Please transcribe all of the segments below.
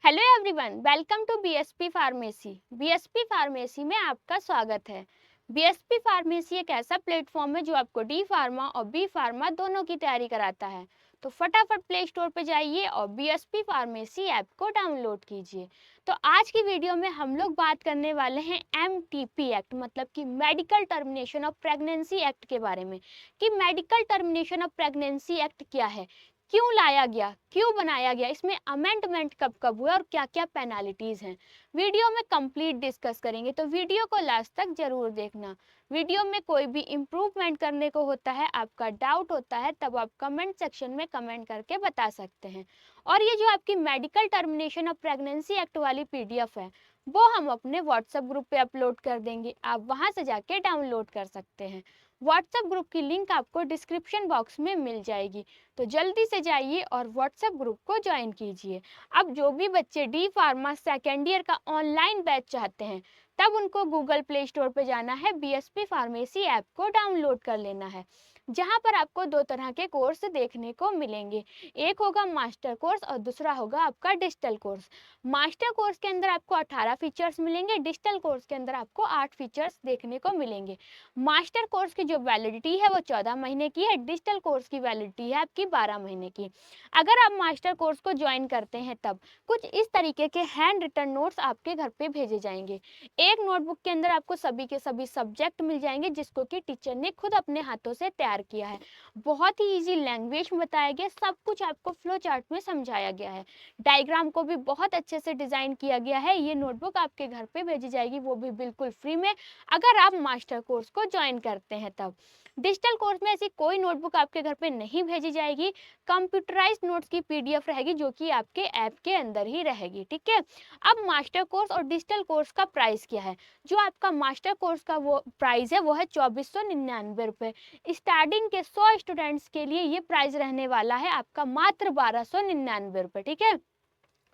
Hello everyone, welcome to BSP pharmacy. BSP pharmacy में आपका स्वागत है। बीएसपी फार्मेसी एक ऐसा प्लेटफॉर्म है जो आपको डी फार्मा और बी फार्मा दोनों की तैयारी कराता है। तो फटाफट प्ले स्टोर पे जाइए और बीएसपी फार्मेसी ऐप को डाउनलोड कीजिए। तो आज की वीडियो में हम लोग बात करने वाले हैं एमटीपी एक्ट मतलब कि medical termination of pregnancy act के बारे में कि medical termination of pregnancy act क्या है, क्यों लाया गया, क्यों बनाया गया, इसमें अमेंडमेंट कब कब हुआ और क्या क्या पेनाल्टीज हैं। वीडियो में कंप्लीट डिस्कस करेंगे, तो वीडियो को लास्ट तक जरूर देखना। वीडियो में कोई भी इम्प्रूवमेंट करने को होता है, आपका डाउट होता है, तब आप कमेंट सेक्शन में कमेंट करके बता सकते हैं। और ये जो आपकी medical termination of pregnancy act वाली पीडीएफ है, वो हम अपने व्हाट्सएप ग्रुप पे अपलोड कर देंगे, आप वहां से जाके डाउनलोड कर सकते हैं। व्हाट्सएप ग्रुप की लिंक आपको डिस्क्रिप्शन बॉक्स में मिल जाएगी, तो जल्दी से जाइए और व्हाट्सएप ग्रुप को ज्वाइन कीजिए। अब जो भी बच्चे डी फार्मा सेकेंड ईयर का ऑनलाइन बैच चाहते हैं, तब उनको गूगल प्ले स्टोर पे जाना है, बीएसपी फार्मेसी ऐप को डाउनलोड कर लेना है, जहां पर आपको दो तरह के कोर्स देखने को मिलेंगे। एक होगा मास्टर कोर्स और दूसरा होगा आपका डिजिटल कोर्स। मास्टर कोर्स के अंदर आपको 18 फीचर्स मिलेंगे, डिजिटल कोर्स के अंदर आपको 8 फीचर्स देखने को मिलेंगे। मास्टर कोर्स की जो वैलिडिटी है वो 14 महीने की है, डिजिटल कोर्स की वैलिडिटी है आपकी 12 महीने की। अगर आप मास्टर कोर्स को ज्वाइन करते हैं तब कुछ इस तरीके के हैंड रिटन नोट्स आपके घर पे भेजे जाएंगे। एक नोटबुक के अंदर आपको सभी के सभी सब्जेक्ट मिल जाएंगे, जिसको कि टीचर ने खुद अपने हाथों से तैयार किया है। बहुत ही इजी लैंग्वेज में बताया गया, सब कुछ आपको फ्लो चार्ट में समझाया गया है। डायग्राम को भी बहुत अच्छे से डिजाइन किया गया है। ये नोटबुक आपके घर पे भेजी जाएगी, वो भी बिल्कुल फ्री में, अगर आप मास्टर कोर्स को ज्वाइन करते हैं तब। डिजिटल कोर्स में ऐसी कोई नोटबुक आपके घर पे नहीं भेजी जाएगी, कंप्यूटराइज्ड नोट्स की पीडीएफ रहेगी जो कि आपके ऐप के अंदर ही रहेगी, ठीक है। अब मास्टर कोर्स और डिजिटल कोर्स का प्राइस क्या है। जो आपका मास्टर कोर्स का वो प्राइस है वो है 2499 रुपये। स्टार्टिंग के 100 स्टूडेंट्स के लिए ये प्राइस रहने वाला है आपका मात्र 1299 रुपये, ठीक है।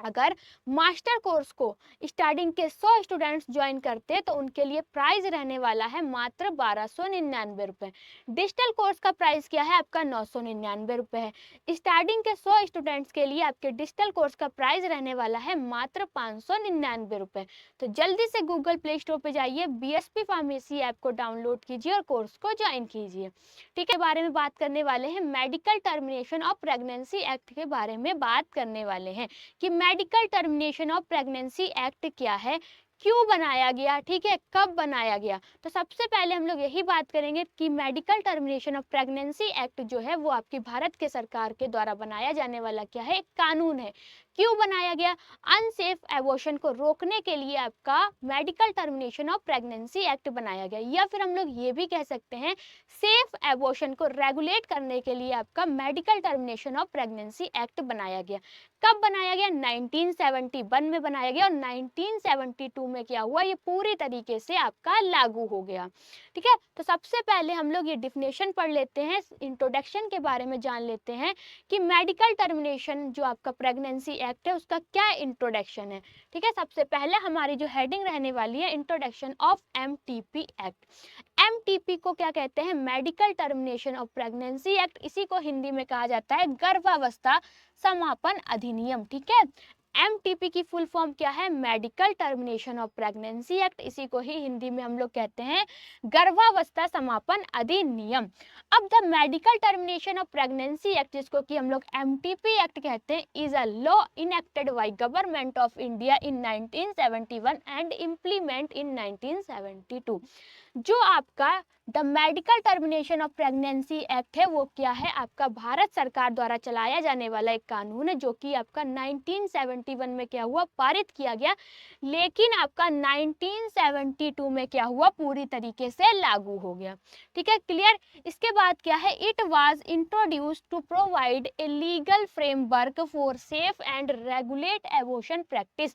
अगर मास्टर कोर्स को स्टार्टिंग के 100 स्टूडेंट्स ज्वाइन करते हैं तो उनके लिए प्राइस रहने वाला है मात्र 1299 रुपये। डिजिटल कोर्स का प्राइस क्या है आपका 999 रुपये है। स्टार्टिंग के 100 स्टूडेंट्स के लिए आपके डिजिटल कोर्स का प्राइस रहने वाला है मात्र 599 रुपये। तो जल्दी से गूगल प्ले स्टोर पर जाइए, बीएसपी फार्मेसी ऐप को डाउनलोड कीजिए और कोर्स को ज्वाइन कीजिए, ठीक है। बारे में बात करने वाले हैं, medical termination of pregnancy act के बारे में बात करने वाले हैं कि medical termination of pregnancy act क्या है, क्यों बनाया गया, ठीक है, कब बनाया गया। तो सबसे पहले हम लोग यही बात करेंगे कि medical termination of pregnancy act जो है वो आपकी भारत के सरकार के द्वारा बनाया जाने वाला क्या है, एक कानून है। क्यों बनाया गया, अनसेफ एबॉर्शन को रोकने के लिए आपका medical termination of pregnancy act बनाया गया, या फिर हम लोग ये भी कह सकते हैं सेफ एबॉर्शन को रेगुलेट करने के लिए आपका medical termination of pregnancy act बनाया गया। कब बनाया गया, 1971 में बनाया गया, और 1972 में क्या हुआ, ये पूरी तरीके से आपका लागू हो गया, ठीक है। तो सबसे पहले हम लोग ये डिफिनेशन पढ़ लेते हैं, इंट्रोडक्शन के बारे में जान लेते हैं कि मेडिकल टर्मिनेशन जो आपका प्रेगनेंसी एक्ट है उसका क्या इंट्रोडक्शन है, ठीक है। सबसे पहले हमारी जो हेडिंग रहने वाली है, introduction of MTP act. MTP को क्या कहते हैं, medical termination of pregnancy act, इसी को हिंदी में कहा जाता है गर्भावस्था समापन अधिनियम, ठीक है। एमटीपी की फुल फॉर्म क्या है, medical termination of pregnancy act, इसी को ही हिंदी में हम लोग कहते हैं गर्भावस्था समापन अधिनियम। अब the medical termination of pregnancy act, जिसको कि हम लोग एमटीपी एक्ट कहते हैं, is a law enacted by government of India in 1971 and implement in 1972। जो आपका the medical termination of pregnancy act है वो क्या है, आपका भारत सरकार द्वारा चलाया जाने वाला एक कानून है, जो कि आपका 1971 में क्या हुआ, पारित किया गया, लेकिन आपका 1972 में क्या हुआ, पूरी तरीके से लागू हो गया, ठीक है, क्लियर। इसके बाद क्या है, it was introduced to provide a legal framework for safe and regulate abortion practice.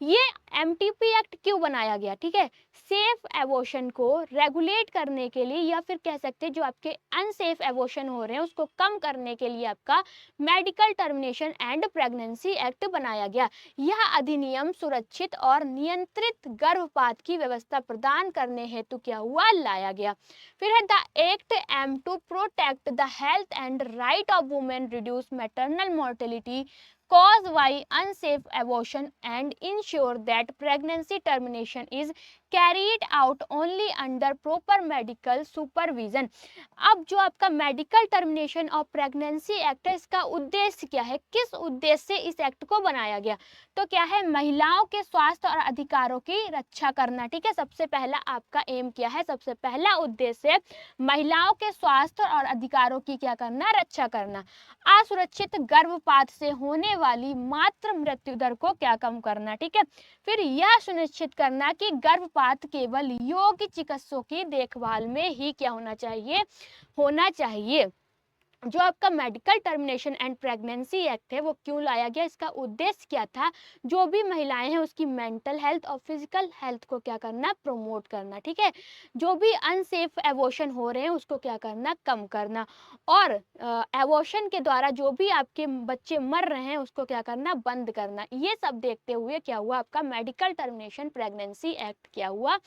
ये एमटीपी एक्ट क्यों बनाया गया, ठीक है, सेफ एबॉर्शन को रेगुलेट करने के लिए, या फिर कह सकते हैं जो आपके अनसेफ एबॉर्शन हो रहे हैं उसको कम करने के लिए आपका medical termination and pregnancy act बनाया गया। यह अधिनियम सुरक्षित और नियंत्रित गर्भपात की व्यवस्था प्रदान करने हेतु क्या हुआ, लाया गया। फिर है the act aim to protect the health and right of women, reduce maternal mortality, cause why unsafe abortion and ensure that pregnancy termination is carried out only under proper medical supervision। अब जो आपका medical termination of pregnancy act है, इसका उद्देश्य क्या है, किस उद्देश्य से इस एक्ट को बनाया गया? तो क्या है, महिलाओं के स्वास्थ्य और अधिकारों की रक्षा करना। ठीक है, सबसे पहला आपका एम क्या है, सबसे पहला उद्देश्य महिलाओं के स्वास्थ्य और अधिकारों की क्या करना, रक्षा करना। असुरक्षित गर्भपात से होने वाली मातृ मृत्यु दर को क्या कम करना। ठीक है, फिर यह सुनिश्चित करना कि गर्भपात केवल योग्य चिकित्सकों की देखभाल में ही क्या होना चाहिए। जो आपका medical termination and pregnancy act है वो क्यों लाया गया, इसका उद्देश्य क्या था, जो भी महिलाएं हैं उसकी मेंटल हेल्थ और फिजिकल हेल्थ को क्या करना, प्रमोट करना। ठीक है, जो भी अनसेफ एबॉर्शन हो रहे हैं उसको क्या करना, कम करना, और एबॉर्शन के द्वारा जो भी आपके बच्चे मर रहे हैं उसको क्या करना, बंद करना। ये सब देखते हुए क्या हुआ, आपका मेडिकल टर्मिनेशन प्रेगनेंसी एक्ट क्या हुआ,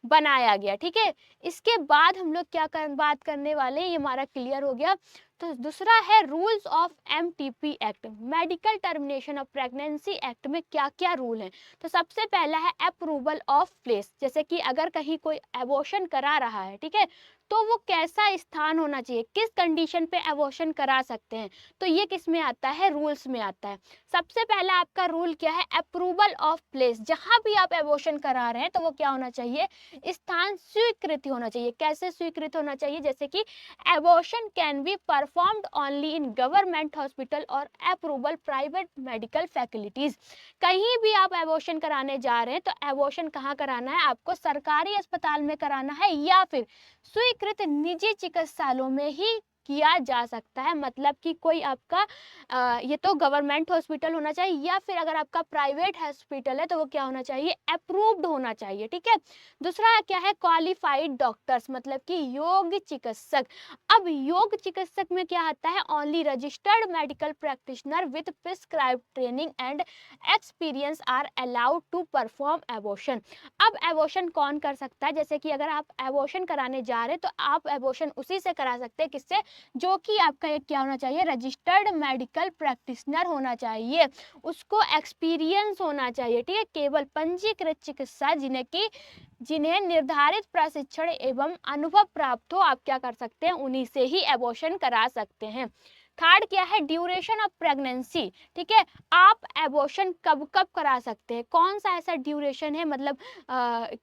बनाया गया। ठीक है, इसके बाद हम लोग क्या बात करने वाले हैं, ये हमारा क्लियर हो गया। तो दूसरा है rules of MTP act. Medical termination of pregnancy act में क्या क्या रूल हैं? तो सबसे पहला है अप्रूवल ऑफ प्लेस, जैसे कि अगर कहीं कोई एबॉर्शन करा रहा है, ठीक है, तो वो कैसा स्थान होना चाहिए, किस कंडीशन पे एबॉर्शन करा सकते हैं, तो ये किस में आता है, रूल्स में आता है। सबसे पहला आपका रूल क्या है, अप्रूवल ऑफ प्लेस। जहां भी आप एबॉर्शन करा रहे हैं तो वो क्या होना चाहिए, स्थान स्वीकृत होना चाहिए। कैसे स्वीकृत होना चाहिए, जैसे कि abortion can be performed only in government hospital और अप्रूवल प्राइवेट मेडिकल फैसिलिटीज। कहीं भी आप एबॉर्शन कराने जा रहे हैं तो एबॉर्शन कहाँ कराना है, आपको सरकारी अस्पताल में कराना है या फिर स्वीकृत निजी चिकित्सालयों में ही किया जा सकता है। मतलब कि कोई आपका ये तो गवर्नमेंट हॉस्पिटल होना चाहिए, या फिर अगर आपका प्राइवेट हॉस्पिटल है तो वो क्या होना चाहिए, अप्रूव्ड होना चाहिए। ठीक है, दूसरा क्या है, क्वालिफाइड डॉक्टर्स, मतलब कि योग्य चिकित्सक। अब योग्य चिकित्सक में क्या आता है, only registered medical practitioner with prescribed training and experience are allowed to perform abortion. अब एबॉर्शन कौन कर सकता है, जैसे कि अगर आप एबॉर्शन कराने जा रहे हैं तो आप एबॉर्शन उसी से करा सकते हैं, किससे, जो कि आपका एक क्या होना चाहिए, रजिस्टर्ड मेडिकल प्रैक्टिशनर होना चाहिए, उसको एक्सपीरियंस होना चाहिए। ठीक है, केवल पंजीकृत चिकित्सा जिन्हें निर्धारित प्रशिक्षण एवं अनुभव प्राप्त हो, आप क्या कर सकते हैं, उन्हीं से ही एबॉर्शन करा सकते हैं। थर्ड क्या है, ड्यूरेशन ऑफ प्रेगनेंसी। ठीक है, आप एबॉर्शन कब कब करा सकते हैं, कौन सा ऐसा ड्यूरेशन है, मतलब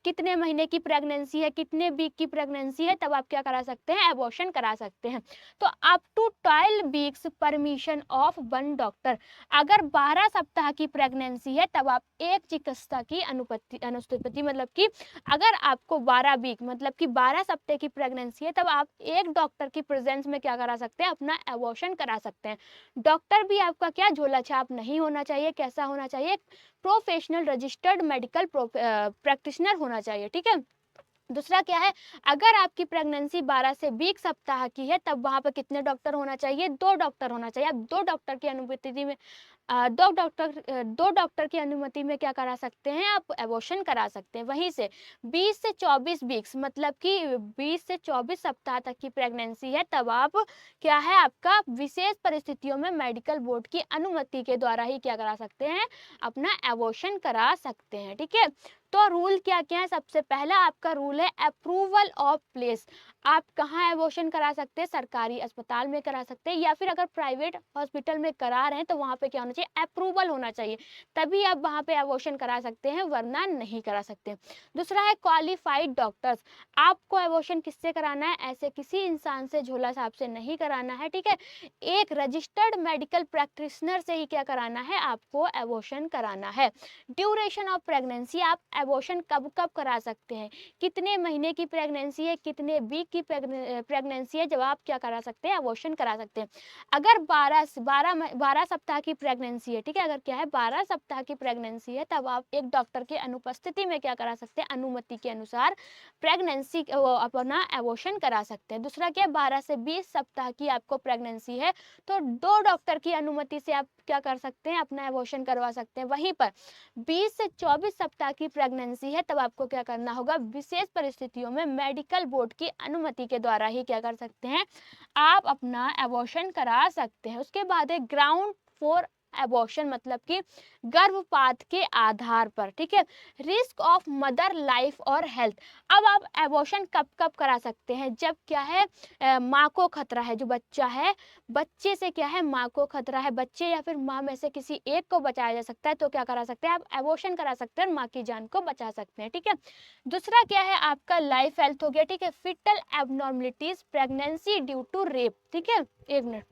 कितने महीने की प्रेगनेंसी है, कितने वीक की प्रेगनेंसी है, तब आप क्या करा सकते हैं, एबॉर्शन करा सकते हैं। तो up to 12 weeks permission of one doctor. अगर 12 सप्ताह की प्रेगनेंसी है तब आप एक चिकित्सा की अनुपस्थिति, मतलब कि अगर आपको 12 वीक मतलब कि 12 सप्ताह की प्रेगनेंसी है तब आप एक डॉक्टर की प्रेजेंस में क्या करा सकते हैं, अपना एबॉर्शन करा सकते हैं। डॉक्टर भी आपका क्या झोला छाप नहीं होना चाहिए, कैसा होना चाहिए, प्रोफेशनल रजिस्टर्ड मेडिकल प्रैक्टिशनर होना चाहिए। ठीक है, दूसरा क्या है, अगर आपकी प्रेगनेंसी 12 से 20 सप्ताह की है तब वहां पर कितने डॉक्टर होना चाहिए, 2 डॉक्टर होना चाहिए। अब 2 डॉक्टर की अनुपस्थिति में 2 डॉक्टर की अनुमति में क्या करा सकते हैं, आप एबॉर्शन करा सकते हैं। वहीं से 20 से 24 वीक्स मतलब कि 20 से 24 सप्ताह तक की प्रेगनेंसी है तब आप क्या है, आपका विशेष परिस्थितियों में मेडिकल बोर्ड की अनुमति के द्वारा ही क्या करा सकते हैं, अपना एबॉर्शन करा सकते हैं। ठीक है, तो रूल क्या क्या है, सबसे पहला आपका रूल है अप्रूवल ऑफ प्लेस। आप कहाँ एबॉर्शन करा सकते हैं, सरकारी अस्पताल में करा सकते हैं, या फिर अगर प्राइवेट हॉस्पिटल में करा रहे हैं तो वहाँ पे क्या होना चाहिए, अप्रूवल होना चाहिए, तभी आप वहाँ पे एबॉर्शन करा सकते हैं, वरना नहीं करा सकते। दूसरा है क्वालिफाइड डॉक्टर्स। आपको एबॉर्शन किससे कराना है, ऐसे किसी इंसान से झोला छाप से नहीं कराना है। ठीक है, एक रजिस्टर्ड मेडिकल प्रैक्टिशनर से ही क्या कराना है, आपको एबॉर्शन कराना है। ड्यूरेशन ऑफ प्रेगनेंसी, आप एबॉर्शन कब कब करा सकते हैं, कितने महीने की प्रेगनेंसी है, कितने वीक की प्रेगनेंसी है, जब आप क्या करा सकते हैं, एबॉर्शन करा सकते हैं। अगर 12 सप्ताह की प्रेगनेंसी है, ठीक है, अगर क्या है 12 सप्ताह की प्रेगनेंसी है तब आप एक डॉक्टर की अनुपस्थिति में क्या करा सकते हैं, अनुमति के अनुसार प्रेगनेंसी अपना एबॉर्शन करा सकते हैं। दूसरा क्या, 12 से 20 सप्ताह की आपको प्रेगनेंसी है तो 2 डॉक्टर की अनुमति से आप क्या कर सकते हैं, अपना एबॉर्शन करवा सकते हैं। वहीं पर 20 से 24 सप्ताह की प्रेगनेंसी है तब आपको क्या करना होगा, विशेष परिस्थितियों में मेडिकल बोर्ड की अनुमति के द्वारा ही क्या कर सकते हैं, आप अपना एबॉर्शन करा सकते हैं। उसके बाद है ग्राउंड फॉर एबॉर्शन मतलब कि गर्भपात के आधार पर, ठीक है। रिस्क ऑफ मदर लाइफ और हेल्थ। अब आप एबॉर्शन कब कब करा सकते हैं, जब क्या है माँ को खतरा है, जो बच्चा है बच्चे से क्या है माँ को खतरा है, बच्चे या फिर माँ में से किसी एक को बचाया जा सकता है, तो क्या करा सकते हैं आप, एबॉर्शन करा सकते हैं और माँ की जान को बचा सकते हैं, ठीक है। दूसरा क्या है आपका लाइफ हेल्थ हो गया, ठीक है। Fetal abnormalities, pregnancy due to rape, ठीक है। एक मिनट।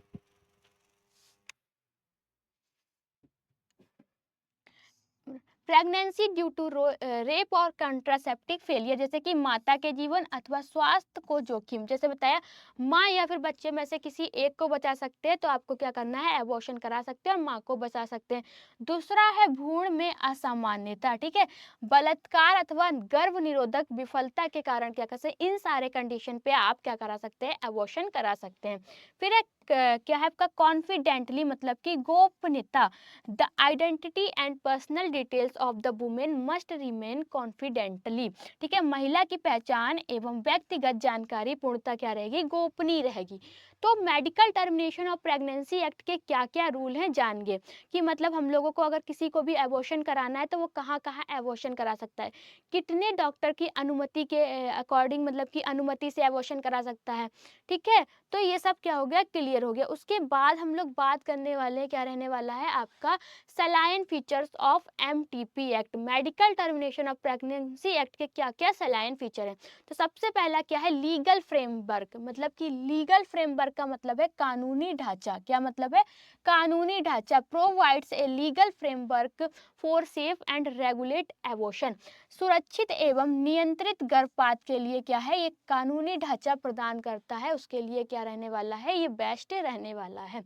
प्रेगनेंसी ड्यू टू रेप और कंट्रासेप्टिव फेलियर, जैसे कि माता के जीवन अथवा स्वास्थ्य को जोखिम, जैसे बताया माँ या फिर बच्चे में से किसी एक को बचा सकते हैं, तो आपको क्या करना है, एबॉर्शन करा सकते हैं और माँ को बचा सकते हैं। दूसरा है भ्रूण में असामान्यता, ठीक है। बलात्कार अथवा गर्भ निरोधक विफलता के कारण क्या कर सकते हैं, इन सारे कंडीशन पे आप क्या करा सकते हैं, एबॉर्शन करा सकते हैं। फिर एक क्या है आपका कॉन्फिडेंटली, मतलब कि गोपनीयता। The identity and personal details of the woman must remain confidentially, ठीक है। महिला की पहचान एवं व्यक्तिगत जानकारी पूर्णतः क्या रहेगी, गोपनीय रहेगी। तो medical termination of pregnancy act के क्या क्या रूल हैं जानिए, कि मतलब हम लोगों को अगर किसी को भी एबॉर्शन कराना है तो वो कहाँ कहाँ एबॉर्शन करा सकता है, कितने डॉक्टर की अनुमति के अकॉर्डिंग, मतलब कि अनुमति से एबॉर्शन करा सकता है, ठीक है। तो ये सब क्या हो गया, क्लियर हो गया। उसके बाद हम लोग बात करने वाले क्या रहने वाला है आपका saline features of MTP act, medical termination of pregnancy act के क्या क्या सलाइन फीचर हैं। तो सबसे पहला क्या है, लीगल फ्रेमवर्क, मतलब कि लीगल फ्रेमवर्क का मतलब है कानूनी ढांचा, क्या मतलब है, कानूनी ढांचा। Provides a legal framework for safe and regulate abortion, सुरक्षित एवं नियंत्रित गर्भपात के लिए क्या है, एक कानूनी ढांचा प्रदान करता है, उसके लिए क्या रहने वाला है, ये बेस्ट रहने वाला है।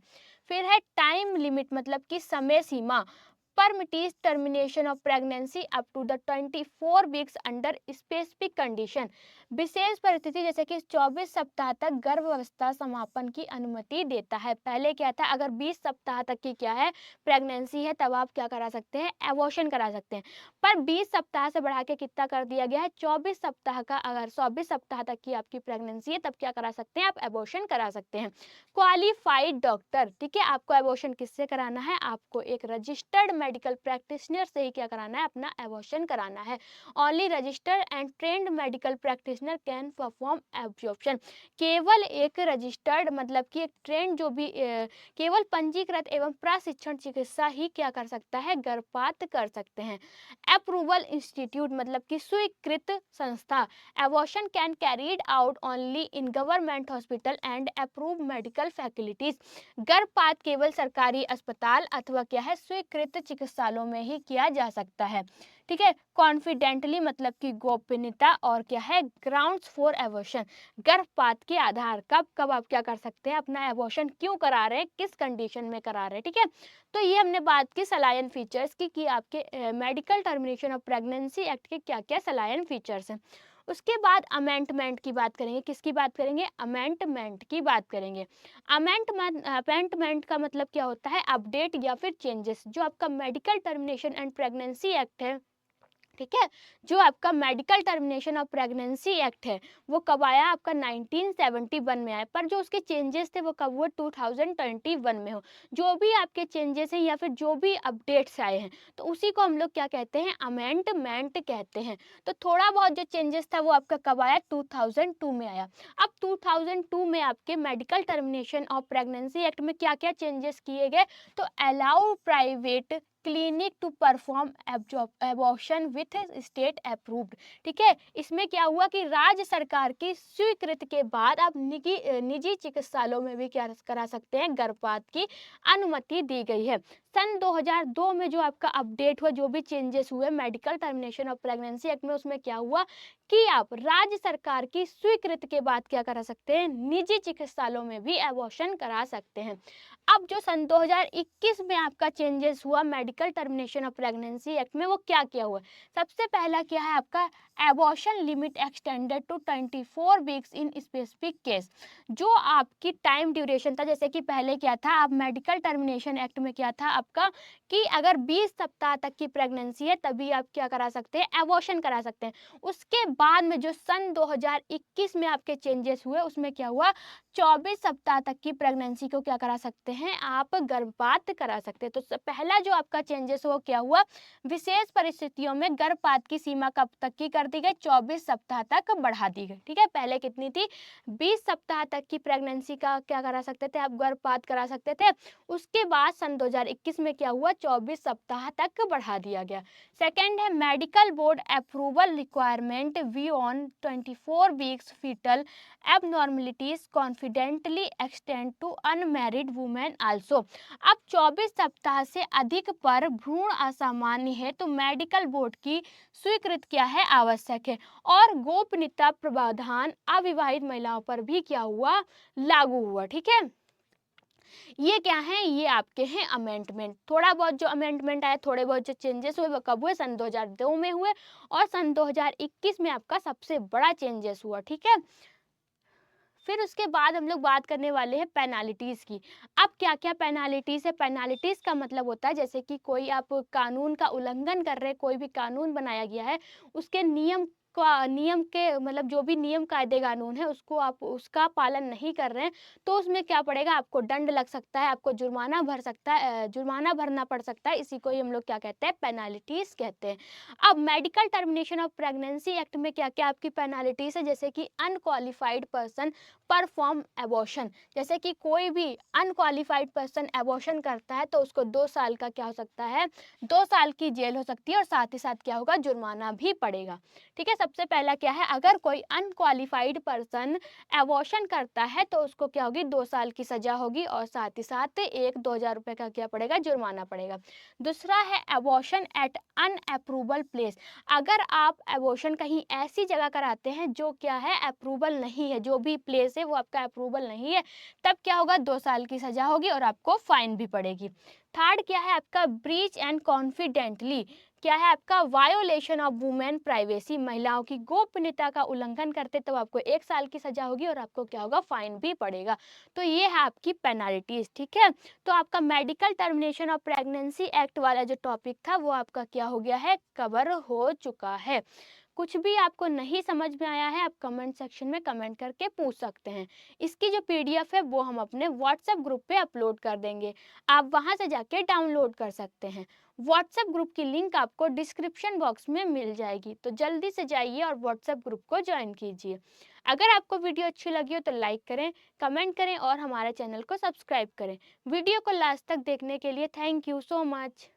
फिर है टाइम लिमिट, मतलब कि समय सीमा। permits termination of pregnancy up to the 24 weeks under specific condition, विशेष परिस्थिति जैसे कि 24 सप्ताह तक गर्भावस्था समापन की अनुमति देता है। पहले क्या था, अगर 20 सप्ताह तक की क्या है प्रेगनेंसी है, तब आप क्या करा सकते हैं, एबॉर्शन करा सकते हैं। पर 20 सप्ताह से बढ़ा के कितना कर दिया गया है, 24 सप्ताह का, अगर 24 सप्ताह तक की आपकी प्रेगनेंसी है तब क्या करा सकते हैं, आप एबॉर्शन करा सकते हैं। क्वालिफाइड डॉक्टर, ठीक है। आपको एबॉर्शन किससे कराना है, आपको एक रजिस्टर्ड मेडिकल प्रैक्टिशनर से ही क्या कराना है, अपना एबॉर्शन कराना है। Only registered and trend medical practitioner can perform abortion, केवल एक रजिस्टर्ड, मतलब कि एक ट्रेंड जो भी केवल पंजीकृत एवं प्रशिक्षण चिकित्सा ही क्या कर सकता है, गर्भपात कर सकते हैं। अप्रूवल इंस्टीट्यूट, मतलब कि स्वीकृत संस्था। Abortion can carried out only in government hospital and approve medical facilities, गर्भपात केवल सरकारी अस्पताल अथवा क्या है स्वीकृत चिकित्सालयों में ही किया जा सकता है, ठीक है। कॉन्फिडेंटली, मतलब कि गोपनीयता, और क्या है ग्राउंड्स फॉर एबॉर्शन, गर्भपात के आधार, कब कब आप क्या कर सकते हैं, अपना एबॉर्शन क्यों करा रहे हैं, किस कंडीशन में करा रहे हैं, ठीक है। तो ये हमने बात की सलायन फीचर्स की कि आपके medical termination of pregnancy act के क्या क्या सलायन फीचर्स हैं। उसके बाद अमेंडमेंट की बात करेंगे, किसकी बात करेंगे, अमेंडमेंट की बात करेंगे। अमेंडमेंट का मतलब क्या होता है, अपडेट या फिर चेंजेस। जो आपका medical termination and pregnancy act है, ठीक है, जो आपका medical termination of pregnancy act है, वो कब आया, आपका 1971 में आया, पर जो उसके चेंजेस थे वो कब हुए, 2021 में हो। जो भी आपके चेंजेस हैं या फिर जो भी अपडेट्स आए हैं, तो उसी को हम लोग क्या कहते हैं, अमेंडमेंट कहते हैं। तो थोड़ा बहुत जो चेंजेस था वो आपका कब आया, 2002 में आया। अब 2002 में आपके medical termination of pregnancy act में क्या क्या चेंजेस किए गए, तो allow private clinic to perform abortion with state approved, ठीक है। इसमें क्या हुआ कि राज्य सरकार की स्वीकृति के बाद आप निजी चिकित्सालयों में भी क्या करा सकते हैं, गर्भपात की अनुमति दी गई है। सन 2002 में जो आपका अपडेट हुआ, जो भी चेंजेस हुए medical termination of pregnancy act में, उसमें क्या हुआ कि आप राज्य सरकार की स्वीकृति के बाद क्या करा सकते हैं, निजी चिकित्सालयों में भी एबॉर्शन करा सकते हैं। अब जो सन 2021 में आपका चेंजेस हुआ medical termination of pregnancy act में, वो क्या क्या हुआ, सबसे पहला क्या है आपका abortion limit extended to 24 weeks in specific case. जो आपकी टाइम ड्यूरेशन था, जैसे कि पहले क्या था, आप मेडिकल टर्मिनेशन एक्ट में क्या था आपका कि अगर 20 सप्ताह तक की प्रेगनेंसी है तभी आप क्या करा सकते हैं, एबॉर्शन करा सकते हैं। उसके बाद में जो सन 2021 में आपके चेंजेस हुए, उसमें क्या हुआ, 24 सप्ताह तक की प्रेगनेंसी को क्या करा सकते हैं, आप गर्भपात करा सकते हैं। तो पहला जो आपका चेंजेस वो क्या हुआ, विशेष परिस्थितियों में गर्भपात की सीमा कब तक की कर दी गई, 24 सप्ताह तक बढ़ा दी गई। ठीक है, पहले कितनी थी, 20 सप्ताह तक की प्रेगनेंसी का क्या करा सकते थे, आप गर्भपात करा सकते थे। उसके बाद सन 2021 में क्या हुआ, 24 सप्ताह तक बढ़ा दिया गया। सेकेंड है medical board approval requirement we on 24 weeks fetal abnormalities confidently extend to unmarried women also। अब 24 सप्ताह से अधिक पर भ्रूण असामान्य है तो मेडिकल बोर्ड की स्वीकृत क्या है, आवश्यक है। और गोपनीयता प्रावधान अविवाहित महिलाओं पर भी क्या हुआ, लागू हुआ। ठीक है, ये क्या है, ये आपके हैं अमेंडमेंट। थोड़ा बहुत जो अमेंडमेंट आया, थोड़े बहुत जो चेंजेस हुए वो कब हुए, सन 2002 में हुए और सन 2021 में आपका सबसे बड़ा चेंजेस हुआ। ठीक है, फिर उसके बाद हम लोग बात करने वाले हैं पेनाल्टीज़ की। अब क्या क्या पेनाल्टीज़ है, पेनाल्टीज़ का मतलब होता है जैसे कि कोई आप कानून का उल्लंघन कर रहे हैं, कोई भी कानून बनाया गया है, उसके नियम के मतलब जो भी नियम कायदे कानून है उसको आप उसका पालन नहीं कर रहे हैं तो उसमें क्या पड़ेगा, आपको दंड लग सकता है, आपको जुर्माना भरना पड़ सकता है। इसी को ही हम लोग क्या कहते हैं, पेनाल्टीज़ कहते हैं। अब medical termination of pregnancy act में क्या क्या आपकी पेनाल्टीज़ है, जैसे कि अनक्वालिफाइड पर्सन परफॉर्म एबॉर्शन, जैसे कि कोई भी अनक्वालिफाइड पर्सन एबॉर्शन करता है तो उसको 2 साल का क्या हो सकता है, 2 साल की जेल हो सकती है और साथ ही साथ क्या होगा, जुर्माना भी पड़ेगा। ठीक है, सबसे पहला क्या है, अगर कोई अनक्वालिफाइड पर्सन एबॉर्शन करता है तो उसको क्या होगी, 2 साल की सजा होगी और साथ ही साथ 1-2 हज़ार रुपये का क्या पड़ेगा, जुर्माना पड़ेगा। दूसरा है एबॉर्शन एट अनअप्रूवल प्लेस, अगर आप एबॉर्शन कहीं ऐसी जगह कराते हैं जो क्या है, अप्रूवल नहीं है, जो भी प्लेस है वो आपका अप्रूवल नहीं है, तब क्या होगा, 2 साल की सजा होगी और आपको फाइन भी पड़ेगी। थर्ड क्या है आपका, ब्रीच एंड कॉन्फिडेंटली, क्या है आपका, वायोलेशन ऑफ वुमेन प्राइवेसी, महिलाओं की गोपनीयता का उल्लंघन करते तो आपको 1 साल की सजा होगी और आपको क्या होगा, फाइन भी पड़ेगा। तो ये है आपकी पेनाल्टीज। ठीक है, तो आपका medical termination of pregnancy act वाला जो टॉपिक था वो आपका क्या हो गया है, कवर हो चुका है। कुछ भी आपको नहीं समझ में आया है, आप कमेंट सेक्शन में कमेंट करके पूछ सकते हैं। इसकी जो पीडीएफ है वो हम अपने व्हाट्सएप ग्रुप पे अपलोड कर देंगे, आप वहां से जाके डाउनलोड कर सकते हैं। व्हाट्सएप ग्रुप की लिंक आपको डिस्क्रिप्शन बॉक्स में मिल जाएगी, तो जल्दी से जाइए और व्हाट्सएप ग्रुप को ज्वाइन कीजिए। अगर आपको वीडियो अच्छी लगी हो तो लाइक करें, कमेंट करें और हमारे चैनल को सब्सक्राइब करें। वीडियो को लास्ट तक देखने के लिए थैंक यू सो मच।